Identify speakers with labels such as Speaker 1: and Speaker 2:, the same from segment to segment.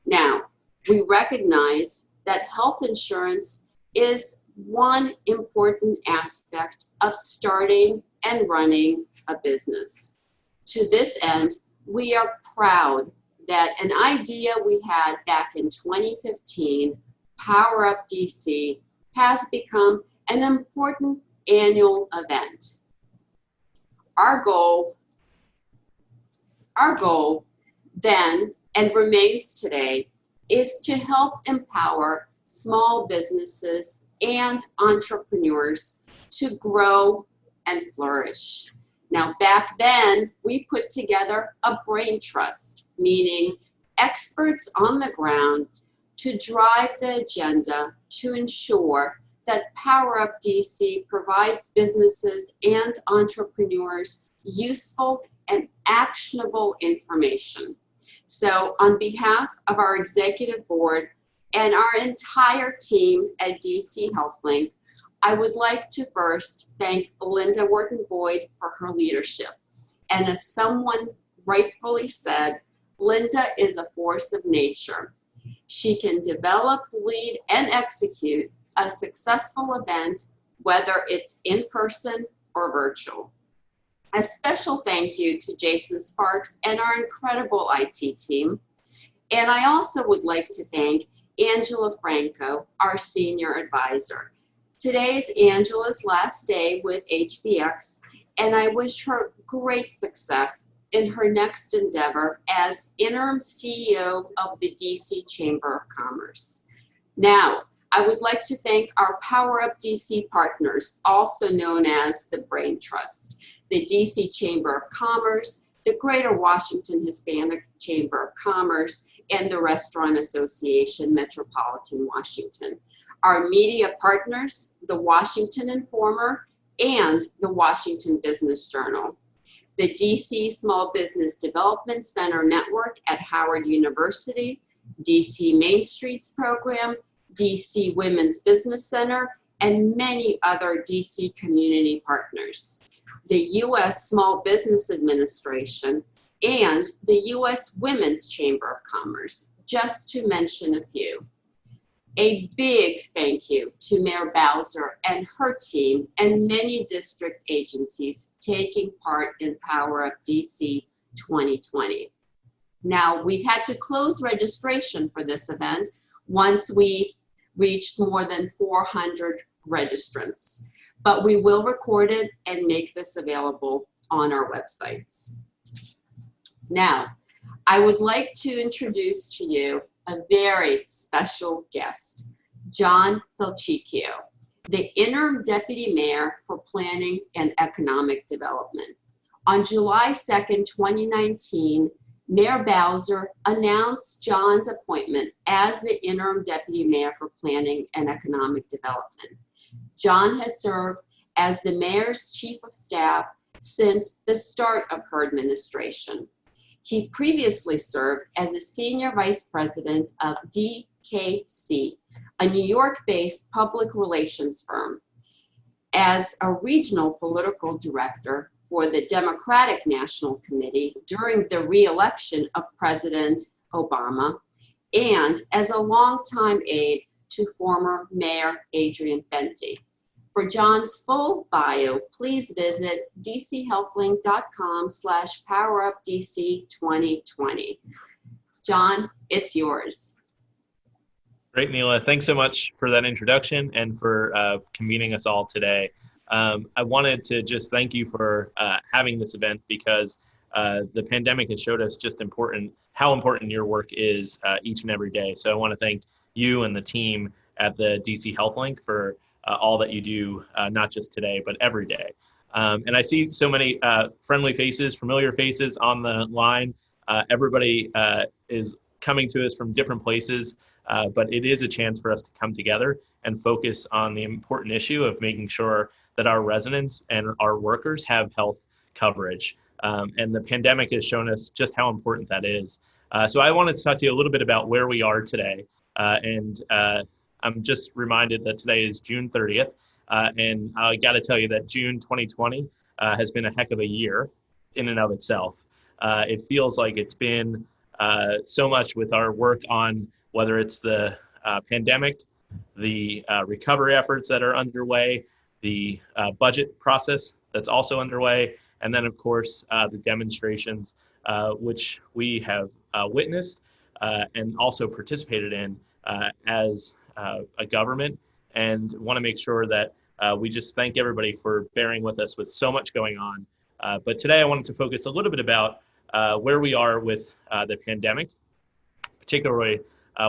Speaker 1: Now, we recognize that health insurance is one important aspect of starting and running a business. To this end, we are proud that an idea we had back in 2015, Power Up DC, has become an important annual event. Our goal then, and remains today, is to help empower small businesses and entrepreneurs to grow and flourish. Now, back then, we put together a brain trust, meaning experts on the ground to drive the agenda to ensure that Power Up DC provides businesses and entrepreneurs useful and actionable information. So on behalf of our executive board and our entire team at DC HealthLink, I would like to first thank Linda Wharton-Boyd for her leadership. And as someone rightfully said, Linda is a force of nature. She can develop, lead, and execute a successful event, whether it's in person or virtual. A special thank you to Jason Sparks and our incredible IT team. And I also would like to thank Angela Franco, our senior advisor. Today is Angela's last day with HBX, and I wish her great success in her next endeavor as interim CEO of the DC Chamber of Commerce. Now, I would like to thank our Power Up DC partners, also known as the Brain Trust, the DC Chamber of Commerce, the Greater Washington Hispanic Chamber of Commerce, and the Restaurant Association Metropolitan Washington. Our media partners, the Washington Informer and the Washington Business Journal, the DC Small Business Development Center Network at Howard University, DC Main Streets Program, DC Women's Business Center, and many other DC community partners, the U.S. Small Business Administration, and the U.S. Women's Chamber of Commerce, just to mention a few. A big thank you to Mayor Bowser and her team and many district agencies taking part in Power Up DC 2020. Now, we've had to close registration for this event once we reached more than 400 registrants, but we will record it and make this available on our websites. Now, I would like to introduce to you a very special guest, John Filchickio, the Interim Deputy Mayor for Planning and Economic Development. On July 2nd, 2019, Mayor Bowser announced John's appointment as the Interim Deputy Mayor for Planning and Economic Development. John has served as the Mayor's Chief of Staff since the start of her administration. He previously served as a Senior Vice President of DKC, a New York-based public relations firm, as a Regional Political Director for the Democratic National Committee during the re-election of President Obama, and as a longtime aide to former Mayor Adrian Fenty. For John's full bio, please visit dchealthlink.com/powerupdc2020. John, it's yours.
Speaker 2: Great, Neela. Thanks so much for that introduction and for convening us all today. I wanted to just thank you for having this event because the pandemic has showed us just how important your work is each and every day. So I want to thank you and the team at the DC HealthLink for all that you do, not just today, but every day. And I see so many friendly faces, familiar faces on the line. Everybody is coming to us from different places, but it is a chance for us to come together and focus on the important issue of making sure that our residents and our workers have health coverage. And the pandemic has shown us just how important that is. So I wanted to talk to you a little bit about where we are today. I'm just reminded that today is June 30th. And I got to tell you that June 2020 has been a heck of a year in and of itself. It feels like it's been so much with our work on whether it's the pandemic, the recovery efforts that are underway, the budget process that's also underway, and then of course the demonstrations which we have witnessed and also participated in as a government, and want to make sure that we just thank everybody for bearing with us with so much going on. But today I wanted to focus a little bit about where we are with the pandemic, particularly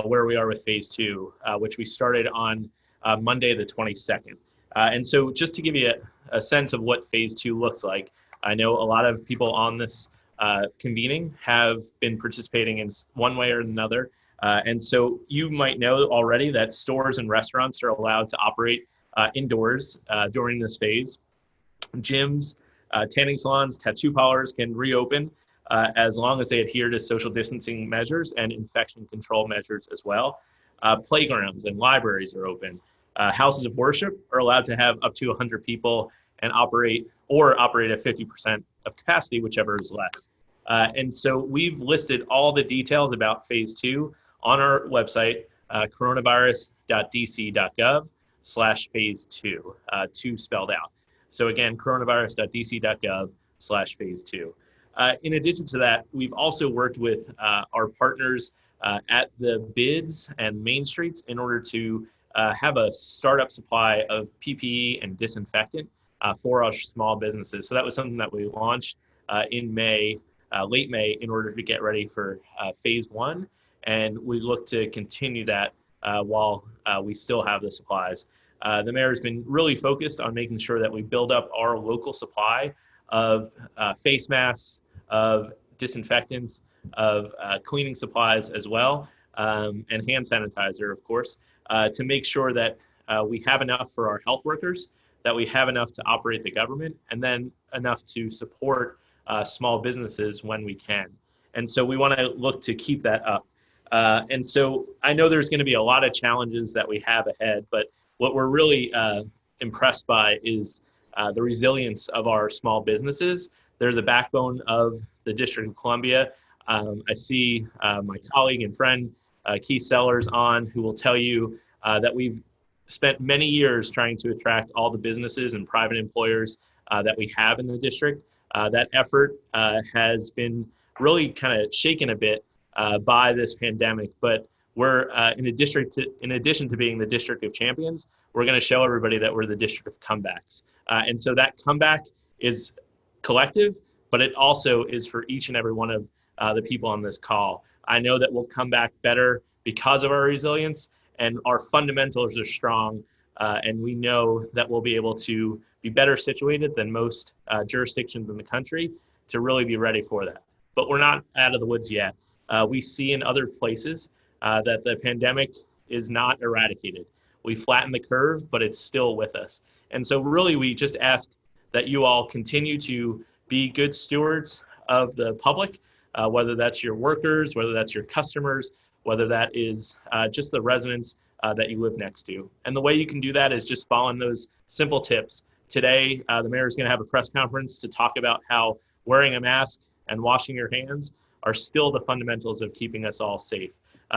Speaker 2: where we are with phase 2, which we started on Monday the 22nd. And so just to give you a sense of what phase 2 looks like, I know a lot of people on this convening have been participating in one way or another. And so you might know already that stores and restaurants are allowed to operate indoors during this phase. Gyms, tanning salons, tattoo parlors can reopen as long as they adhere to social distancing measures and infection control measures as well. Playgrounds and libraries are open. Houses of worship are allowed to have up to 100 people and operate at 50% of capacity, whichever is less. And so we've listed all the details about phase 2 on our website, coronavirus.dc.gov/phase2, 2 spelled out. So again, coronavirus.dc.gov/phase2. In addition to that, we've also worked with our partners at the bids and main streets in order to have a startup supply of PPE and disinfectant for our small businesses. So that was something that we launched in May, late May, in order to get ready for phase 1. And we look to continue that while we still have the supplies. The mayor has been really focused on making sure that we build up our local supply of face masks, of disinfectants, of cleaning supplies as well, and hand sanitizer, of course, to make sure that we have enough for our health workers, that we have enough to operate the government, and then enough to support small businesses when we can. And so we want to look to keep that up. And so I know there's going to be a lot of challenges that we have ahead, but what we're really impressed by is the resilience of our small businesses. They're the backbone of the District of Columbia. I see my colleague and friend, Keith Sellers, on, who will tell you that we've spent many years trying to attract all the businesses and private employers that we have in the district. That effort has been really kind of shaken a bit by this pandemic, but we're in addition to being the District of Champions, we're going to show everybody that we're the District of Comebacks. And so that comeback is collective, but it also is for each and every one of the people on this call. I know that we'll come back better because of our resilience, and our fundamentals are strong, and we know that we'll be able to be better situated than most jurisdictions in the country to really be ready for that. But we're not out of the woods yet. We see in other places that the pandemic is not eradicated. We flatten the curve, but it's still with us. And so really we just ask that you all continue to be good stewards of the public, whether that's your workers, whether that's your customers, whether that is just the residents that you live next to. And the way you can do that is just following those simple tips. Today, the mayor is going to have a press conference to talk about how wearing a mask and washing your hands are still the fundamentals of keeping us all safe.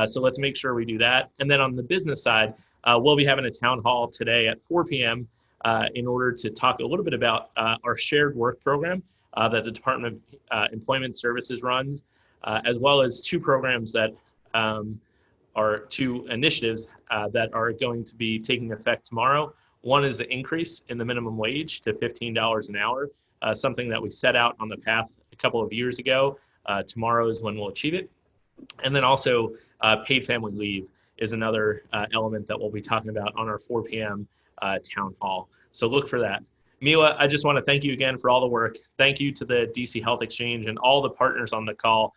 Speaker 2: So let's make sure we do that. And then on the business side, we'll be having a town hall today at 4 p.m. In order to talk a little bit about our shared work program that the Department of Employment Services runs, as well as 2 programs that are 2 initiatives that are going to be taking effect tomorrow. One is the increase in the minimum wage to $15 an hour, something that we set out on the path a couple of years ago. Tomorrow is when we'll achieve it. And then also paid family leave is another element that we'll be talking about on our 4 p.m. Town hall. So look for that. Mila, I just want to thank you again for all the work. Thank you to the DC Health Exchange and all the partners on the call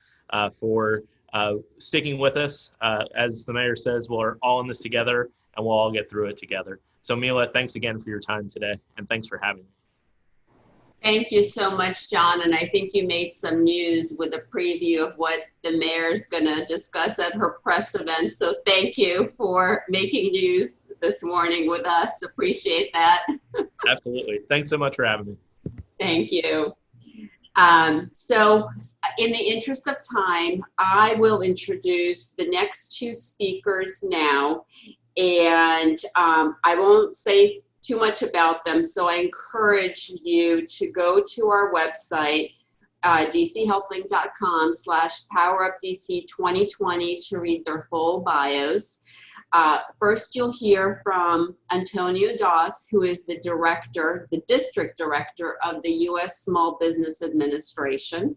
Speaker 2: for sticking with us. As the mayor says, we're all in this together and we'll all get through it together. So Mila, thanks again for your time today, and thanks for having me.
Speaker 1: Thank you so much, John. And I think you made some news with a preview of what the mayor's going to discuss at her press event. So thank you for making news this morning with us. Appreciate that.
Speaker 2: Absolutely. Thanks so much for having me.
Speaker 1: Thank you. So in the interest of time, I will introduce the next two speakers now, and I won't say too much about them. So I encourage you to go to our website, dchealthlink.com/PowerUpDC2020 to read their full bios. First, you'll hear from Antonio Das, who is the district director of the U.S. Small Business Administration.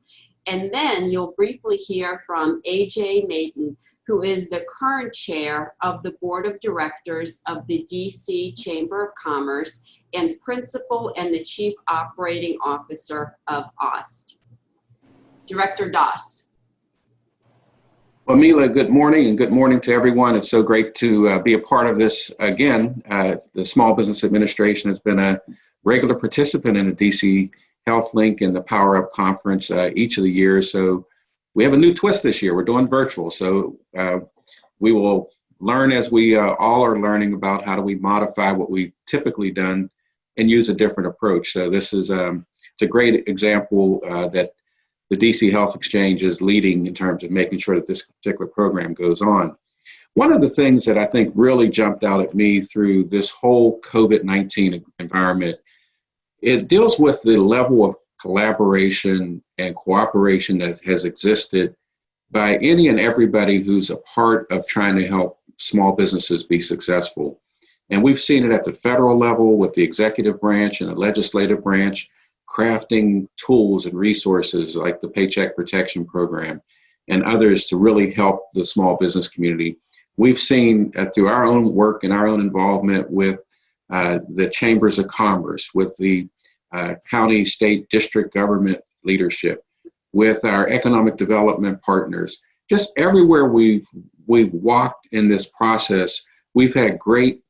Speaker 1: And then you'll briefly hear from A.J. Maiden, who is the current chair of the board of directors of the D.C. Chamber of Commerce and principal and the chief operating officer of OST. Director Das.
Speaker 3: Well, Mila, good morning, and good morning to everyone. It's so great to be a part of this again. The Small Business Administration has been a regular participant in the DC Health Link and the Power Up Conference each of the years. So we have a new twist this year. We're doing virtual. So we will learn as we all are learning about how do we modify what we've typically done and use a different approach. So this is it's a great example that the DC Health Exchange is leading in terms of making sure that this particular program goes on. One of the things that I think really jumped out at me through this whole COVID-19 environment, it deals with the level of collaboration and cooperation that has existed by any and everybody who's a part of trying to help small businesses be successful. And we've seen it at the federal level with the executive branch and the legislative branch, crafting tools and resources like the Paycheck Protection Program and others to really help the small business community. We've seen through our own work and our own involvement with the Chambers of Commerce, with the county, state, district government leadership, with our economic development partners, just everywhere we've walked in this process, we've had great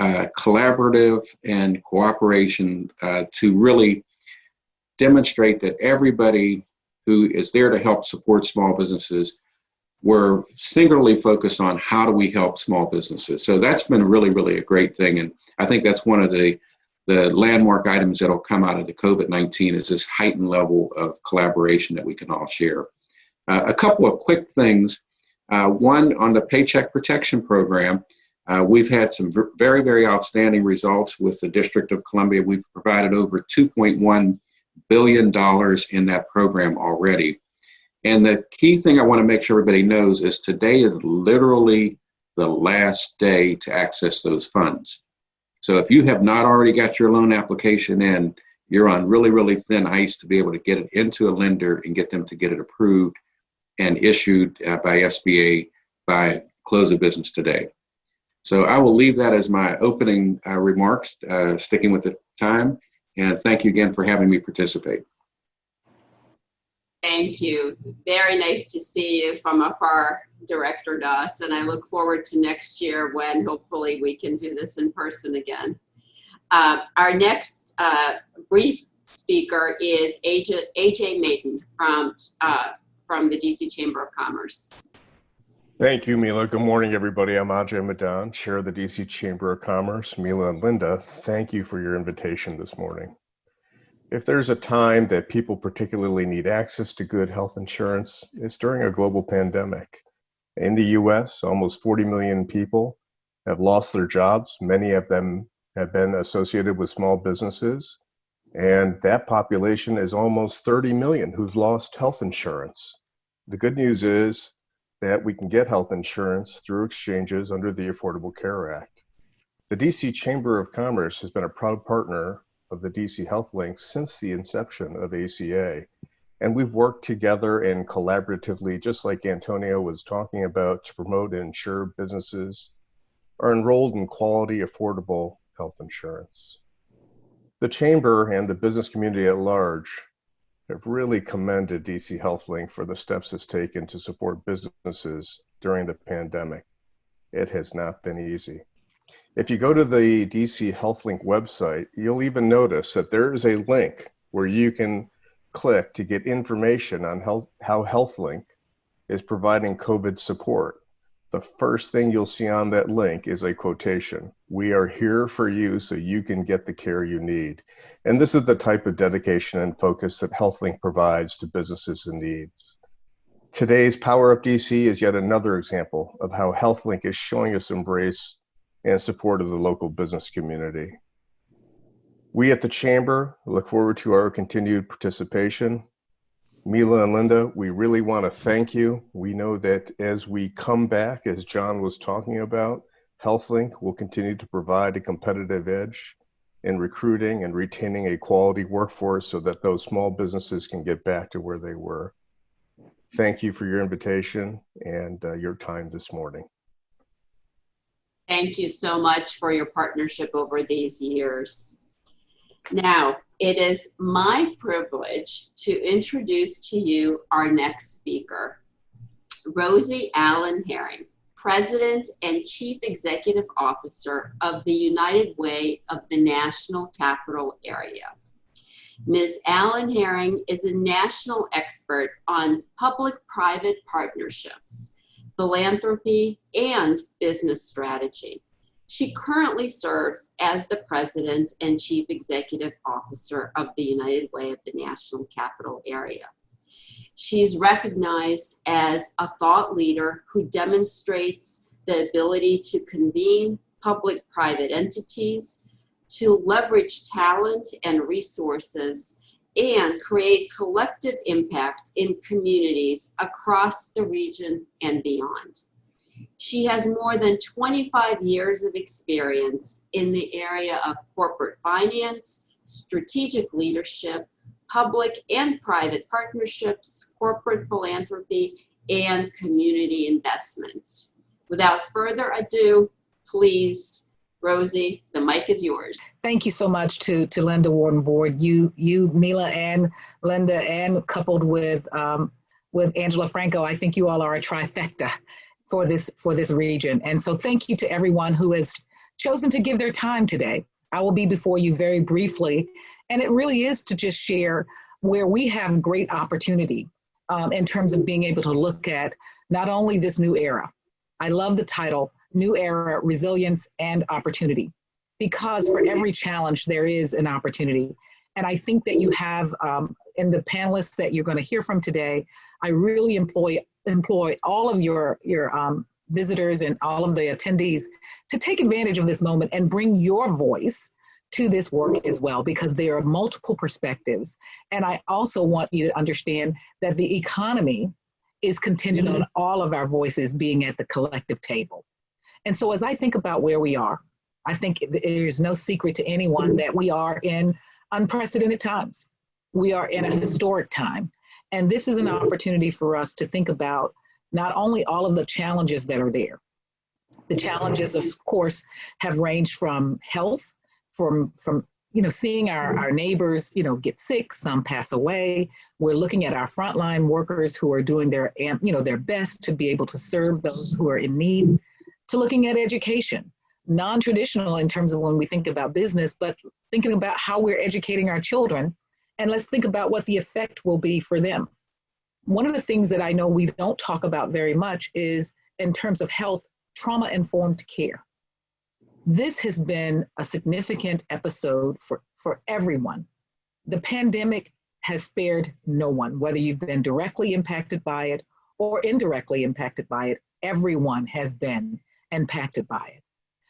Speaker 3: collaborative and cooperation to really demonstrate that everybody who is there to help support small businesses, we're singularly focused on how do we help small businesses. So that's been really, really a great thing. And I think that's one of the landmark items that'll come out of the COVID-19 is this heightened level of collaboration that we can all share. A couple of quick things. One, on the Paycheck Protection Program, we've had some very, very outstanding results with the District of Columbia. We've provided over $2.1 billion in that program already. And the key thing I want to make sure everybody knows is today is literally the last day to access those funds. So if you have not already got your loan application in, you're on really, really thin ice to be able to get it into a lender and get them to get it approved and issued by SBA by close of business today. So I will leave that as my opening remarks, sticking with the time. And thank you again for having me participate.
Speaker 1: Thank you. Very nice to see you from afar, Director Das, and I look forward to next year when hopefully we can do this in person again. Our next brief speaker is A.J. Maiden from the DC Chamber of Commerce.
Speaker 4: Thank you, Mila. Good morning, everybody. I'm Ajay Madan, Chair of the DC Chamber of Commerce. Mila and Linda, thank you for your invitation this morning. If there's a time that people particularly need access to good health insurance, it's during a global pandemic. In the US, almost 40 million people have lost their jobs. Many of them have been associated with small businesses. And that population is almost 30 million who've lost health insurance. The good news is that we can get health insurance through exchanges under the Affordable Care Act. The DC Chamber of Commerce has been a proud partner of the DC Health Link since the inception of ACA. And we've worked together and collaboratively, just like Antonio was talking about, to promote and ensure businesses are enrolled in quality, affordable health insurance. The Chamber and the business community at large have really commended DC Health Link for the steps it's taken to support businesses during the pandemic. It has not been easy. If you go to the DC Health Link website, you'll even notice that there is a link where you can click to get information on how HealthLink is providing COVID support. the first thing you'll see on that link is a quotation. "We are here for you so you can get the care you need." And this is the type of dedication and focus that HealthLink provides to businesses in need. Today's Power Up DC is yet another example of how HealthLink is showing us embrace and support of the local business community. We at the Chamber look forward to our continued participation. Mila and Linda, we really want to thank you. We know that as we come back, as John was talking about, HealthLink will continue to provide a competitive edge in recruiting and retaining a quality workforce so that those small businesses can get back to where they were. Thank you for your invitation and your time this morning.
Speaker 1: Thank you so much for your partnership over these years. Now, it is my privilege to introduce to you our next speaker, Rosie Allen Herring, President and Chief Executive Officer of the United Way of the National Capital Area. Ms. Allen Herring is a national expert on public-private partnerships, philanthropy, and business strategy. She currently serves as the President and Chief Executive Officer of the United Way of the National Capital Area. She's recognized as a thought leader who demonstrates the ability to convene public-private entities, to leverage talent and resources, and create collective impact in communities across the region and beyond. She has more than 25 years of experience in the area of corporate finance, strategic leadership, public and private partnerships, corporate philanthropy, and community investment. Without further ado, please, Rosie, the mic is yours.
Speaker 5: Thank you so much to Linda Warden Board. You, Mila, and Linda, and coupled with Angela Franco, I think you all are a trifecta for this region. And so thank you to everyone who has chosen to give their time today. I will be before you very briefly, and it really is to just share where we have great opportunity in terms of being able to look at not only this new era. I love the title, New Era, Resilience and Opportunity, because for every challenge there is an opportunity. And I think that you have, in the panelists that you're going to hear from today, I really employ all of your visitors and all of the attendees to take advantage of this moment and bring your voice to this work as well, because there are multiple perspectives. And I also want you to understand that the economy is contingent on all of our voices being at the collective table. And so as I think about where we are, I think there's no secret to anyone that we are in unprecedented times. We are in a historic time. And this is an opportunity for us to think about not only all of the challenges that are there. The challenges, of course, have ranged from health, from seeing our neighbors, get sick, some pass away. We're looking at our frontline workers who are doing their best to be able to serve those who are in need, to looking at education, non-traditional in terms of when we think about business, but thinking about how we're educating our children. And let's think about what the effect will be for them. One of the things that I know we don't talk about very much is, in terms of health, trauma-informed care. This has been a significant episode for everyone. The pandemic has spared no one, whether you've been directly impacted by it or indirectly impacted by it. Everyone has been impacted by it.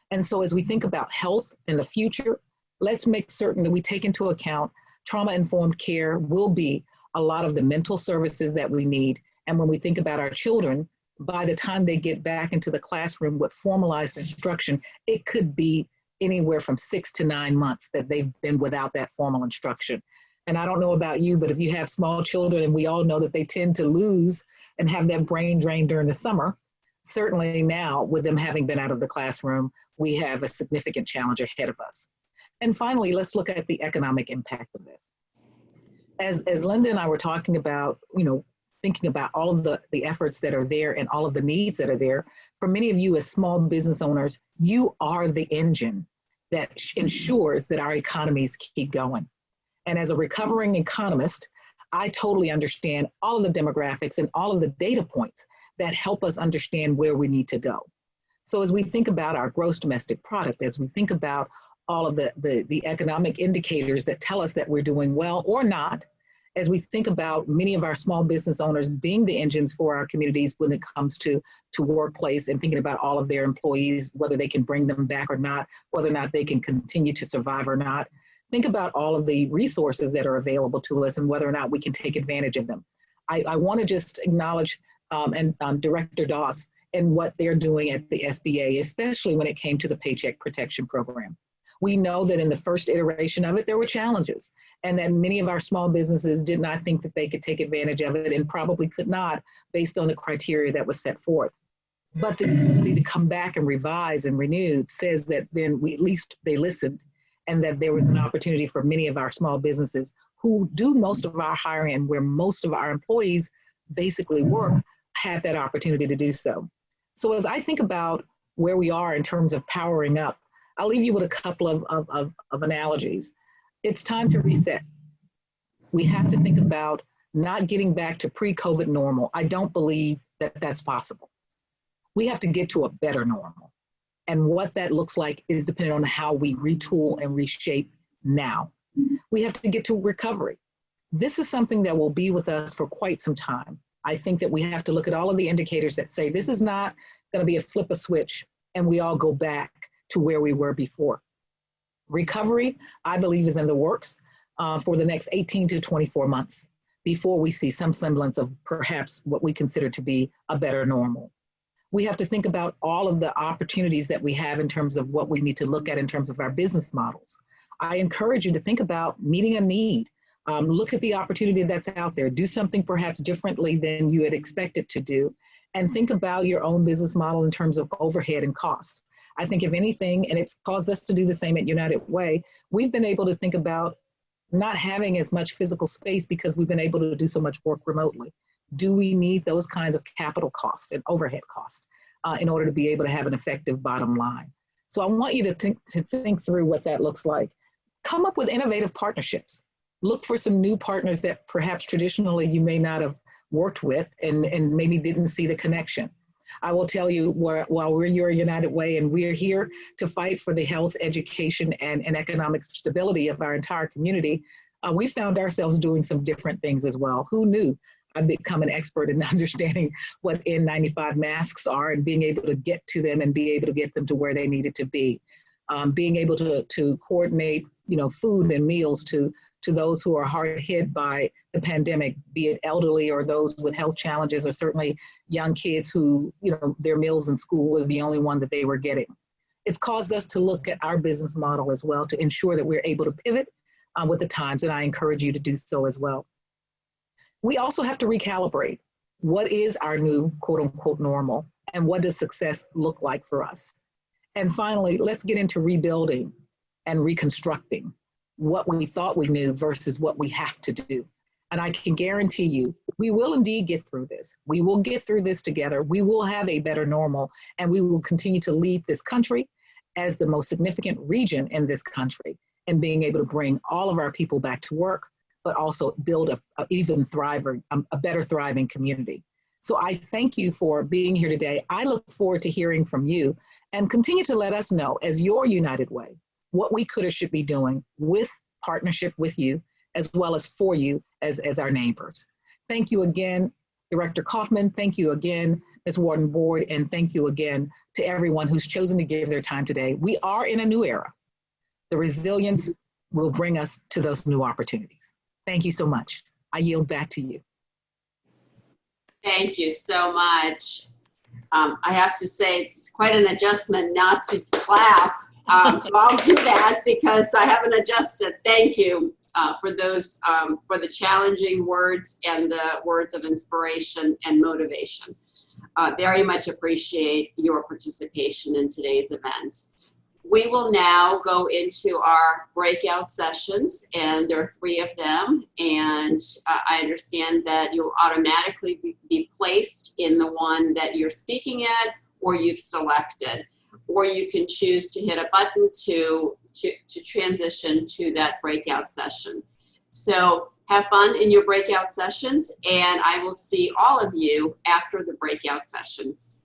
Speaker 5: And so as we think about health in the future, let's make certain that we take into account trauma-informed care will be a lot of the mental services that we need. And when we think about our children, by the time they get back into the classroom with formalized instruction, it could be anywhere from 6 to 9 months that they've been without that formal instruction. And I don't know about you, but if you have small children, and we all know that they tend to lose and have that brain drain during the summer, certainly now with them having been out of the classroom, we have a significant challenge ahead of us. And finally, let's look at the economic impact of this. As Linda and I were talking about, thinking about all of the efforts that are there and all of the needs that are there, for many of you as small business owners, you are the engine that ensures that our economies keep going. And as a recovering economist, I totally understand all of the demographics and all of the data points that help us understand where we need to go. So as we think about our gross domestic product, as we think about all of the economic indicators that tell us that we're doing well or not, as we think about many of our small business owners being the engines for our communities when it comes to workplace and thinking about all of their employees, whether they can bring them back or not, whether or not they can continue to survive or not. Think about all of the resources that are available to us and whether or not we can take advantage of them. I want to just acknowledge Director Doss and what they're doing at the SBA, especially when it came to the Paycheck Protection Program. We know that in the first iteration of it, there were challenges, and that many of our small businesses did not think that they could take advantage of it and probably could not based on the criteria that was set forth. But the ability to come back and revise and renew says that then at least they listened, and that there was an opportunity for many of our small businesses who do most of our hiring and where most of our employees basically work, had that opportunity to do so. So as I think about where we are in terms of powering up, I'll leave you with a couple of analogies. It's time to reset. We have to think about not getting back to pre-COVID normal. I don't believe that that's possible. We have to get to a better normal. And what that looks like is dependent on how we retool and reshape now. We have to get to recovery. This is something that will be with us for quite some time. I think that we have to look at all of the indicators that say this is not going to be a flip a switch and we all go back to where we were before. Recovery, I believe, is in the works for the next 18 to 24 months before we see some semblance of perhaps what we consider to be a better normal. We have to think about all of the opportunities that we have in terms of what we need to look at in terms of our business models. I encourage you to think about meeting a need. Look at the opportunity that's out there. Do something perhaps differently than you had expected to do, and think about your own business model in terms of overhead and cost. I think if anything, and it's caused us to do the same at United Way, we've been able to think about not having as much physical space because we've been able to do so much work remotely. Do we need those kinds of capital costs and overhead costs in order to be able to have an effective bottom line? So I want you to think through what that looks like. Come up with innovative partnerships. Look for some new partners that perhaps traditionally you may not have worked with and maybe didn't see the connection. I will tell you, while we're your United Way and we're here to fight for the health, education, and economic stability of our entire community, we found ourselves doing some different things as well. Who knew? I've become an expert in understanding what N95 masks are and being able to get to them and be able to get them to where they needed to be. Being able to coordinate, food and meals to those who are hard hit by the pandemic, be it elderly or those with health challenges, or certainly young kids who, their meals in school was the only one that they were getting. It's caused us to look at our business model as well to ensure that we're able to pivot with the times, and I encourage you to do so as well. We also have to recalibrate. What is our new quote unquote normal, and what does success look like for us? And finally, let's get into rebuilding and reconstructing what we thought we knew versus what we have to do. And I can guarantee you, we will indeed get through this. We will get through this together. We will have a better normal, and we will continue to lead this country as the most significant region in this country in being able to bring all of our people back to work, but also build a better thriving community. So I thank you for being here today. I look forward to hearing from you, and continue to let us know as your United Way what we could or should be doing with partnership with you, as well as for you as our neighbors. Thank you again, Director Kaufman. Thank you again, Ms. Warden Board, and thank you again to everyone who's chosen to give their time today. We are in a new era. The resilience will bring us to those new opportunities. Thank you so much. I yield back to you.
Speaker 1: Thank you so much. I have to say it's quite an adjustment not to clap. So I'll do that because I haven't adjusted. Thank you for those, for the challenging words and the words of inspiration and motivation. Very much appreciate your participation in today's event. We will now go into our breakout sessions, and there are 3 of them. And I understand that you'll automatically be placed in the one that you're speaking at or you've selected, or you can choose to hit a button to transition to that breakout session. So Have fun in your breakout sessions, and I will see all of you after the breakout sessions.